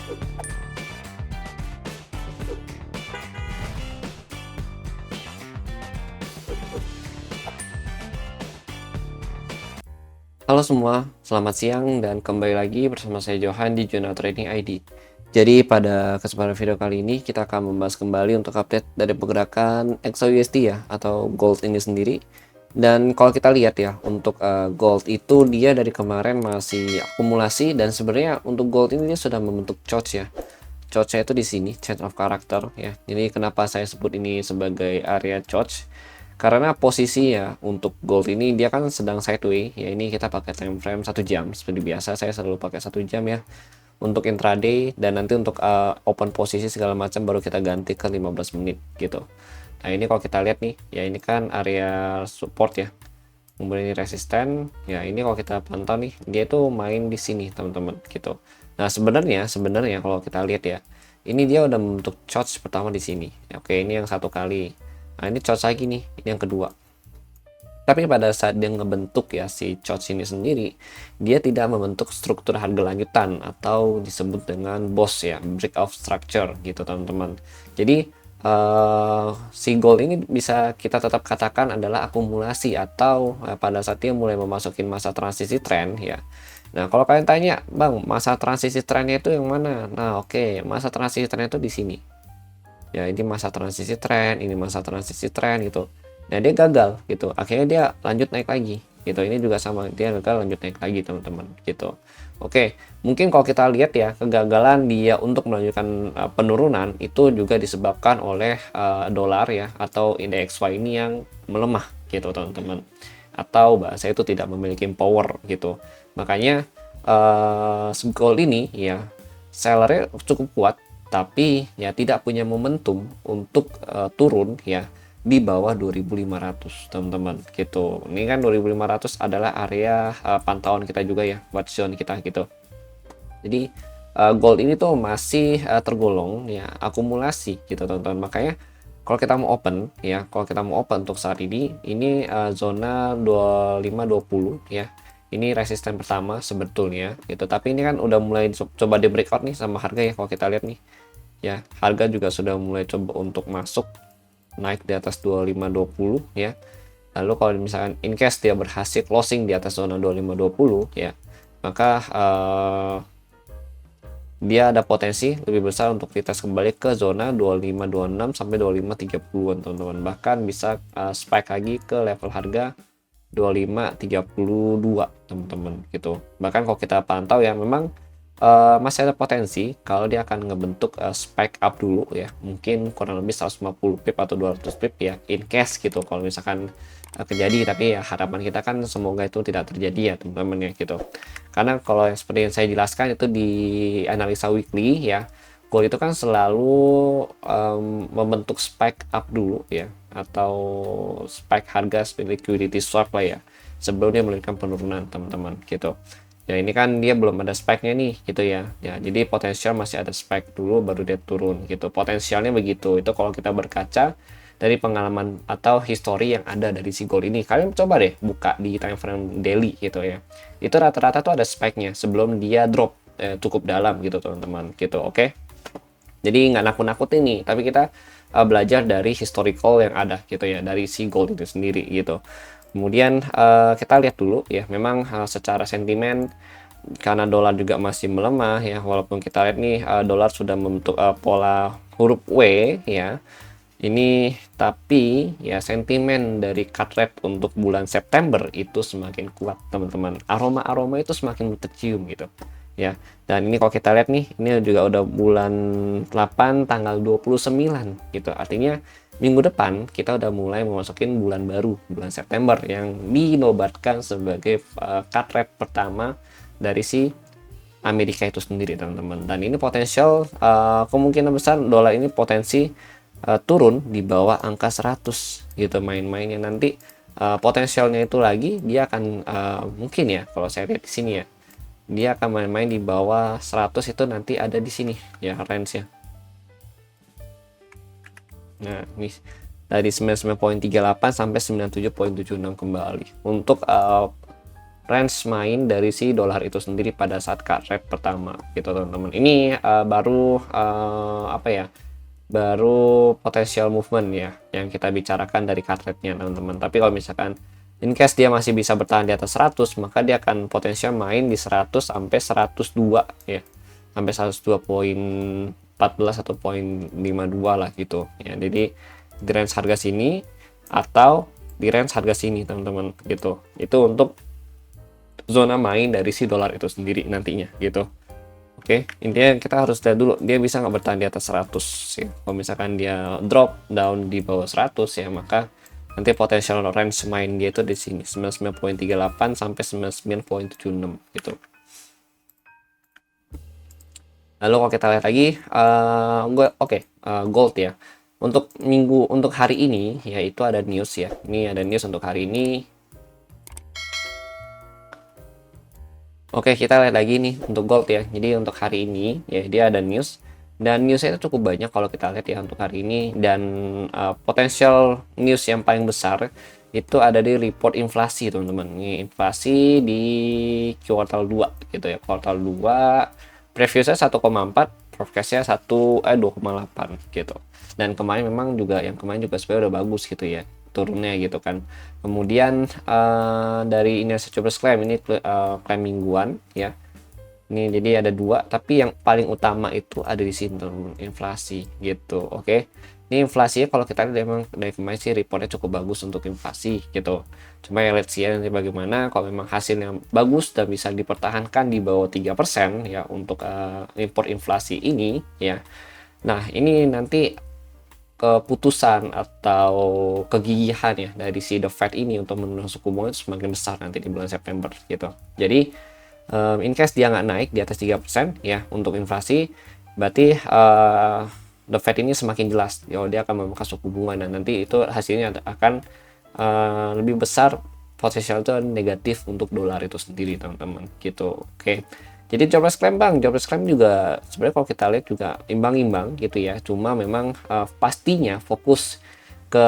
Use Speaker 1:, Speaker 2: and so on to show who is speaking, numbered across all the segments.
Speaker 1: Halo semua, selamat siang dan kembali lagi bersama saya Johan di Jurnal Trading ID. Jadi pada kesempatan video kali ini kita akan membahas kembali untuk update dari pergerakan XAUSD ya atau gold ini sendiri. Dan kalau kita lihat ya untuk gold itu dia dari kemarin masih akumulasi dan sebenarnya untuk gold ini dia sudah membentuk chart ya. Chartnya itu di sini change of character ya. Jadi kenapa saya sebut ini sebagai area chart? Karena posisi ya untuk gold ini dia kan sedang sideways ya, ini kita pakai time frame 1 jam seperti biasa, saya selalu pakai 1 jam ya untuk intraday, dan nanti untuk open posisi segala macam baru kita ganti ke 15 menit gitu. Nah ini kalau kita lihat nih ya, ini kan area support ya, kemudian ini resisten ya, ini kalau kita pantau nih dia itu main di sini teman-teman gitu. Nah sebenarnya kalau kita lihat ya, ini dia udah membentuk charge pertama di sini. Oke, ini yang satu kali. Nah ini charge lagi nih, ini yang kedua. Tapi pada saat dia ngebentuk ya si charge ini sendiri, dia tidak membentuk struktur harga lanjutan atau disebut dengan BOS ya, breakout structure gitu teman-teman. Jadi si gold ini bisa kita tetap katakan adalah akumulasi atau pada saat dia mulai memasuki masa transisi tren ya. Nah kalau kalian tanya, bang, masa transisi trennya itu yang mana? Nah oke, masa transisi tren itu di sini ya, ini masa transisi tren, ini masa transisi tren gitu. Nah dia gagal gitu, akhirnya dia lanjut naik lagi gitu. Ini juga sama, dia gagal lanjut naik lagi teman-teman gitu. Oke, mungkin kalau kita lihat ya, kegagalan dia untuk melanjutkan penurunan itu juga disebabkan oleh dolar ya, atau indeks XY ini yang melemah gitu teman-teman, atau bahasa itu tidak memiliki power gitu. Makanya gold ini ya sellernya cukup kuat, tapi ya tidak punya momentum untuk turun ya di bawah 2500 teman-teman gitu. Ini kan 2500 adalah area pantauan kita juga ya, watch zone kita gitu. Jadi gold ini tuh masih tergolong ya akumulasi gitu teman-teman. Makanya kalau kita mau open ya, kalau kita mau open untuk saat ini zona 2520 ya. Ini resisten pertama sebetulnya gitu, tapi ini kan udah mulai coba di breakout nih sama harga ya. Kalau kita lihat nih ya, harga juga sudah mulai coba untuk masuk naik di atas 2520 ya. Lalu kalau misalkan in case dia berhasil closing di atas zona 2520 ya, maka dia ada potensi lebih besar untuk kita kembali ke zona 2526 sampai 2530-an teman-teman. Bahkan bisa spike lagi ke level harga 2532 teman-teman gitu. Bahkan kalau kita pantau ya, memang masih ada potensi kalau dia akan ngebentuk spike up dulu ya, mungkin kurang lebih 150 pip atau 200 pip ya, in case gitu kalau misalkan terjadi. Tapi ya harapan kita kan semoga itu tidak terjadi ya teman-teman ya gitu. Karena kalau yang seperti yang saya jelaskan itu di analisa weekly ya, gold itu kan selalu membentuk spike up dulu ya, atau spike harga seperti liquidity swap lah ya, sebelum dia melakukan penurunan teman-teman gitu. Ya ini kan dia belum ada spike-nya nih gitu ya. Ya jadi potensial masih ada spike dulu baru dia turun gitu. Potensialnya begitu. Itu kalau kita berkaca dari pengalaman atau history yang ada dari si gold ini. Kalian coba deh buka di time frame daily gitu ya. Itu rata-rata tuh ada spike-nya sebelum dia drop cukup dalam gitu teman-teman gitu. Oke. Jadi nggak nakut-nakutin nih, tapi kita belajar dari historical yang ada gitu ya, dari si gold itu sendiri gitu. Kemudian kita lihat dulu ya, memang secara sentimen karena dolar juga masih melemah ya, walaupun kita lihat nih dolar sudah membentuk pola huruf W ya. Ini tapi ya sentimen dari cut rate untuk bulan September itu semakin kuat teman-teman. Aroma-aroma itu semakin tercium gitu ya. Dan ini kalau kita lihat nih, ini juga udah bulan 8 tanggal 29 gitu. Artinya minggu depan kita udah mulai memasukin bulan baru, bulan September, yang dinobatkan sebagai cut rate pertama dari si Amerika itu sendiri teman-teman. Dan ini potensial kemungkinan besar dolar ini potensi turun di bawah angka 100 gitu main-mainnya. Nanti potensialnya itu lagi dia akan mungkin ya, kalau saya lihat di sini ya, dia akan main-main di bawah 100. Itu nanti ada di sini ya range-nya. Nah, ini dari 99.38 sampai 97.76 kembali untuk range main dari si dolar itu sendiri pada saat cut rate pertama gitu teman-teman. Ini baru apa ya, baru potential movement ya yang kita bicarakan dari cut rate-nya teman-teman. Tapi kalau misalkan in case dia masih bisa bertahan di atas 100, maka dia akan potensial main di 100 sampai 102 ya, sampai 102,14 atau 0,52 lah gitu ya. Jadi di range harga sini atau di range harga sini teman-teman gitu. Itu untuk zona main dari si dolar itu sendiri nantinya gitu. Oke, intinya kita harus lihat dulu dia bisa nggak bertahan di atas 100 ya. Kalau misalkan dia drop down di bawah 100 ya, maka nanti potensial range main dia itu di sini 99,38 sampai 99,76 gitu. Lalu kalau kita lihat lagi gold ya. Untuk hari ini yaitu ada news ya. Ini ada news untuk hari ini. Oke, kita lihat lagi nih untuk gold ya. Jadi untuk hari ini ya dia ada news, dan newsnya itu cukup banyak kalau kita lihat ya untuk hari ini. Dan potensial news yang paling besar itu ada di report inflasi teman-teman. Ini inflasi di kuartal 2 gitu ya. Kuartal 2 previousnya 1,4, forecastnya 2,8 gitu. Dan kemarin memang juga yang kemarin juga sebenarnya udah bagus gitu ya turunnya gitu kan. Kemudian dari Indonesia Jobless Claim ini klaim mingguan ya. Ini jadi ada dua, tapi yang paling utama itu ada di sini teman-teman, inflasi gitu. Oke. Ini inflasinya kalau kita lihat memang dari kemarin sih reportnya cukup bagus untuk inflasi gitu. Cuma ya let's see nanti bagaimana. Kalau memang hasilnya bagus dan bisa dipertahankan di bawah 3% ya untuk import inflasi ini ya. Nah, ini nanti keputusan atau kegigihan ya dari si The Fed ini untuk menurunkan suku bunga itu semakin besar nanti di bulan September gitu. Jadi in case dia nggak naik di atas 3% ya untuk inflasi, berarti The Fed ini semakin jelas ya dia akan memangkas suku bunga, dan nanti itu hasilnya akan lebih besar, potensial itu negatif untuk dolar itu sendiri teman-teman gitu. Oke. Jadi jobless claim juga sebenarnya kalau kita lihat juga imbang-imbang gitu ya. Cuma memang pastinya fokus ke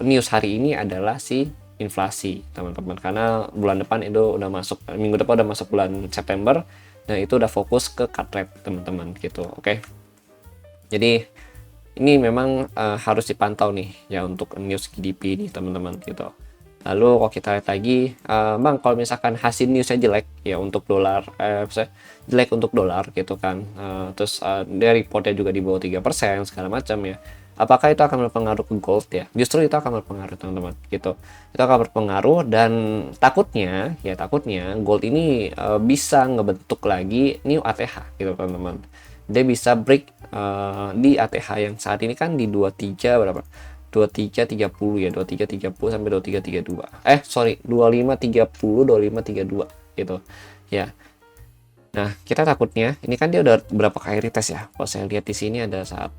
Speaker 1: news hari ini adalah si inflasi teman-teman, karena bulan depan itu udah masuk, minggu depan udah masuk bulan September, dan itu udah fokus ke cut rate teman-teman gitu. Oke. Jadi ini memang harus dipantau nih ya untuk news GDP ini teman-teman gitu. Lalu kalau kita lihat lagi, Bang, kalau misalkan hasil newsnya jelek ya untuk dolar, jelek untuk dolar gitu kan, terus dia reportnya juga di bawah 3% segala macam ya, apakah itu akan berpengaruh ke gold ya? Justru itu akan berpengaruh teman-teman gitu. Itu akan berpengaruh, dan takutnya gold ini bisa ngebentuk lagi new ATH gitu teman-teman. Dia bisa break di ATH yang saat ini kan di 23 berapa? 2330 ya, 2330 sampai 2332. Sorry, 2530, 2532 gitu. Ya. Nah, kita takutnya ini kan dia udah berapa kali retest ya. Kalau saya lihat di sini ada 1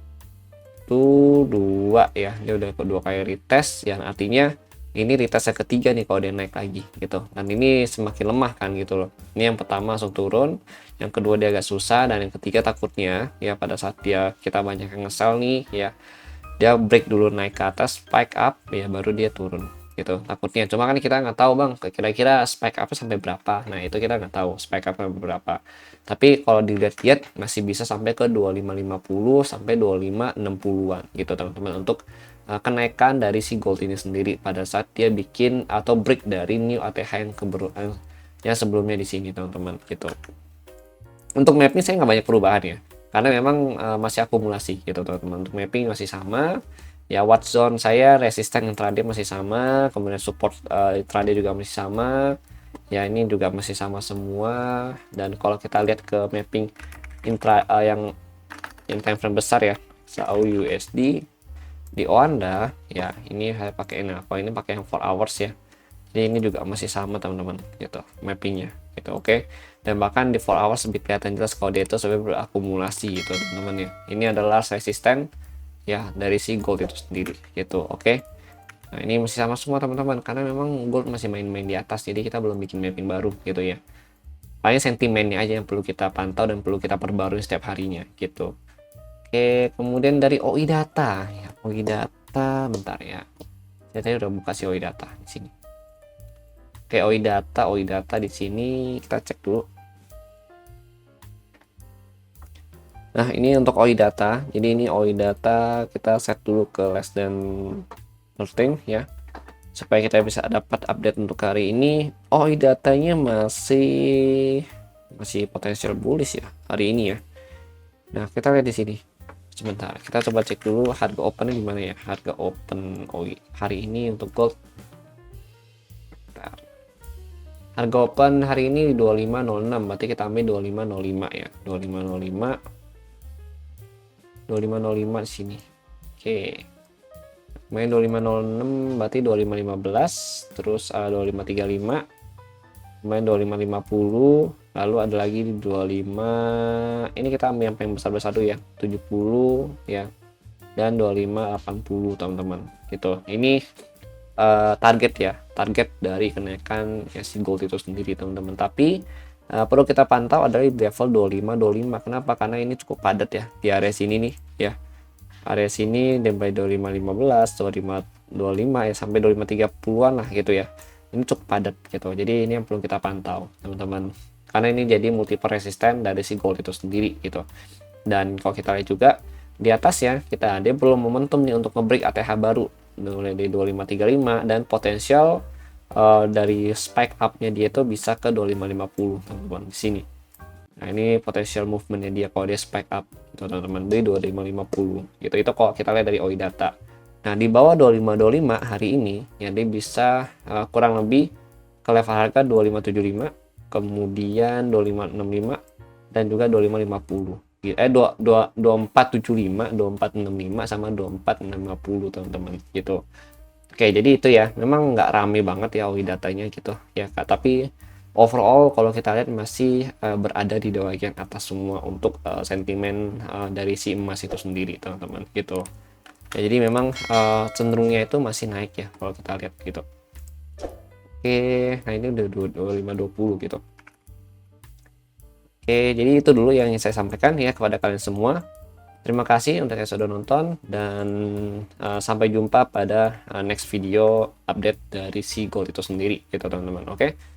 Speaker 1: 2 ya. Dia udah kedua kali retest, yang artinya ini retest yang ketiga nih kalau dia naik lagi gitu. Dan ini semakin lemah kan gitu loh. Ini yang pertama langsung turun, yang kedua dia agak susah, dan yang ketiga takutnya ya pada saat kita banyak yang nge-sell nih ya, dia break dulu naik ke atas, spike up ya, baru dia turun gitu takutnya. Cuma kan kita nggak tahu Bang kira-kira spike up sampai berapa. Nah itu kita nggak tahu spike up sampai berapa, tapi kalau dilihat-lihat masih bisa sampai ke 2550 sampai 2560-an gitu teman-teman, untuk kenaikan dari si gold ini sendiri pada saat dia bikin atau break dari new ATH yang sebelumnya di sini teman-teman gitu. Untuk mapping saya nggak banyak perubahan ya, karena memang masih akumulasi gitu teman-teman. Untuk mapping masih sama ya, watch zone saya, resisten intraday masih sama, kemudian support intraday juga masih sama ya, ini juga masih sama semua. Dan kalau kita lihat ke mapping yang time frame besar ya, AU USD di Oanda ya, ini saya pakai ini, kalau ini pakai yang 4 hours ya, jadi ini juga masih sama teman-teman gitu mappingnya gitu. Oke. Dan bahkan di 4 hours lebih kelihatan jelas kalau dia itu sebenarnya berakumulasi gitu teman-teman ya. Ini adalah resisten ya dari si gold itu sendiri gitu. Oke. Nah ini masih sama semua teman-teman, karena memang gold masih main-main di atas, jadi kita belum bikin mapping baru gitu ya. Paling sentimennya aja yang perlu kita pantau dan perlu kita perbarui setiap harinya gitu. Oke, kemudian dari OI data ya, OI data bentar ya, saya tadi udah buka si OI data di sini. Oke, OI data di sini kita cek dulu. Nah, ini untuk OI data. Jadi ini OI data kita set dulu ke less than 13 ya. Supaya kita bisa dapat update untuk hari ini. OI datanya masih potensial bullish ya hari ini ya. Nah, kita lihat di sini. Sebentar, kita coba cek dulu harga opennya gimana ya. Harga open OI hari ini untuk gold. Bentar. Harga open hari ini di 2506, berarti kita ambil 2505 ya. 2505 di sini. Oke. Main 2506 berarti 2515, terus 2535, main 2550, lalu ada lagi di 25. Ini kita ambil yang paling besar-besar dulu ya, 70 ya. Dan 2580 teman-teman. Gitu. Ini target ya, target dari kenaikan ya si gold itu sendiri teman-teman. Tapi perlu kita pantau adalah di level 25. Kenapa? Karena ini cukup padat ya di area sini nih ya. Area sini sampai 2515, 2525 ya sampai 2530-an lah gitu ya. Ini cukup padat gitu. Jadi ini yang perlu kita pantau teman-teman. Karena ini jadi multiple resisten dari si gold itu sendiri gitu. Dan kalau kita lihat juga di atas ya, dia belum momentum nih untuk nge-break ATH baru mulai dari 2535 dan potensial dari spike up-nya dia tuh bisa ke 2550 teman-teman di sini. Nah, ini potensial movementnya dia kalau dia spike up gitu teman-teman, di 2550 gitu. Itu kalau kita lihat dari OI data. Nah, di bawah 2525 hari ini ya dia bisa kurang lebih ke level harga 2575, kemudian 2565 dan juga 2550. 2475, 2465 sama 2450 teman-teman gitu. Oke, jadi itu ya. Memang nggak rame banget ya OI datanya gitu ya, Kak. Tapi overall kalau kita lihat masih berada di bagian atas semua untuk sentimen dari si emas itu sendiri teman-teman gitu ya. Jadi memang cenderungnya itu masih naik ya kalau kita lihat gitu. Oke, nah ini udah 2520 gitu. Oke, jadi itu dulu yang ingin saya sampaikan ya kepada kalian semua. Terima kasih untuk yang sudah nonton dan sampai jumpa pada next video update dari si gold itu sendiri gitu teman-teman. Oke.